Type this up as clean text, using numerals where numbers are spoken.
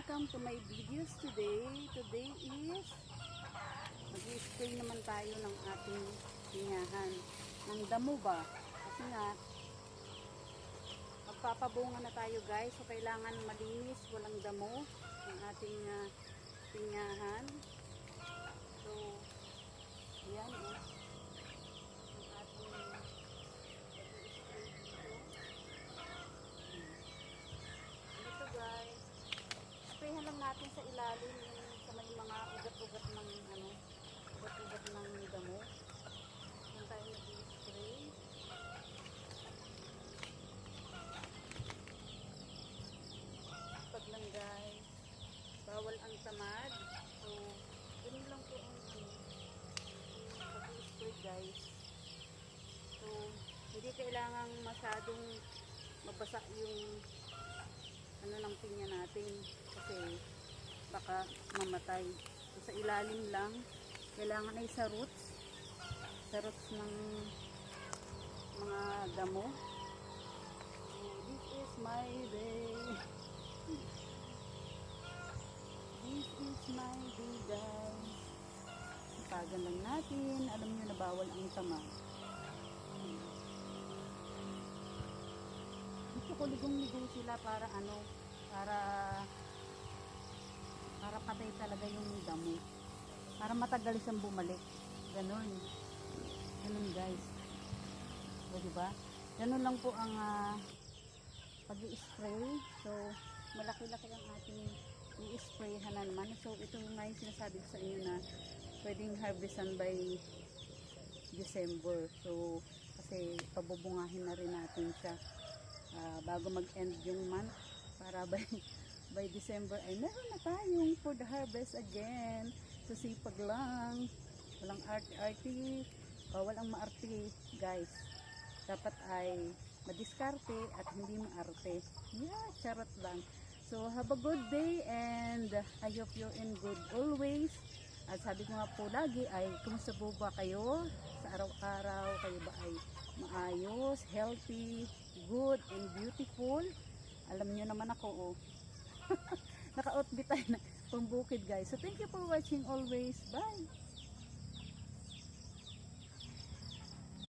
welcome to my videos today. Today is mag-spray naman tayo ng ating pinyahan ng damo ba, kasi nga magpapabunga na tayo guys, so kailangan malinis, walang damo ang ating pinyahan. So yan ang ating dito guys. Sprayhan lang natin sa ilalim yung sa may mga ugat-ugat ng ugat-ugat ng damo. Yan tayo nag-spray. Pag lang guys, bawal ang tamad. So, ganun lang po ang pag-spray guys. So, hindi kailangang masyadong mabasa yung ng pinya natin kasi baka mamatay. So, sa ilalim lang, kailangan ay sa roots ng mga damo. So, this is my day. This is my day guys. Tagan lang natin. Alam nyo na bawal ang tamad. Gusto ko ligong-ligo sila para para patay talaga yung damo. Para matagal siyang bumalik. Ganun. Ganun guys. O diba? Ganun lang po ang pag-i-spray. So, malaki-laki ang ating i-sprayhan na naman. So, ito nga yung sinasabi ko sa inyo na pwedeng harvestan by December. So, kasi pabubungahin na rin natin siya. Bago mag-end yung month para by December ay meron na tayong for the harvest again. So sipag lang, walang arte-arte, walang maarte guys. Dapat ay madiskarte at hindi maarte. Yeah, charot lang. So have a good day and I hope you're in good always. At sabi ko nga po lagi ay kumusta po ba kayo sa araw-araw? Kayo ba ay maayos, healthy, good, and beautiful? Alam nyo naman ako, oh. Naka-outfit tayo na pang bukid guys. So thank you for watching always. Bye!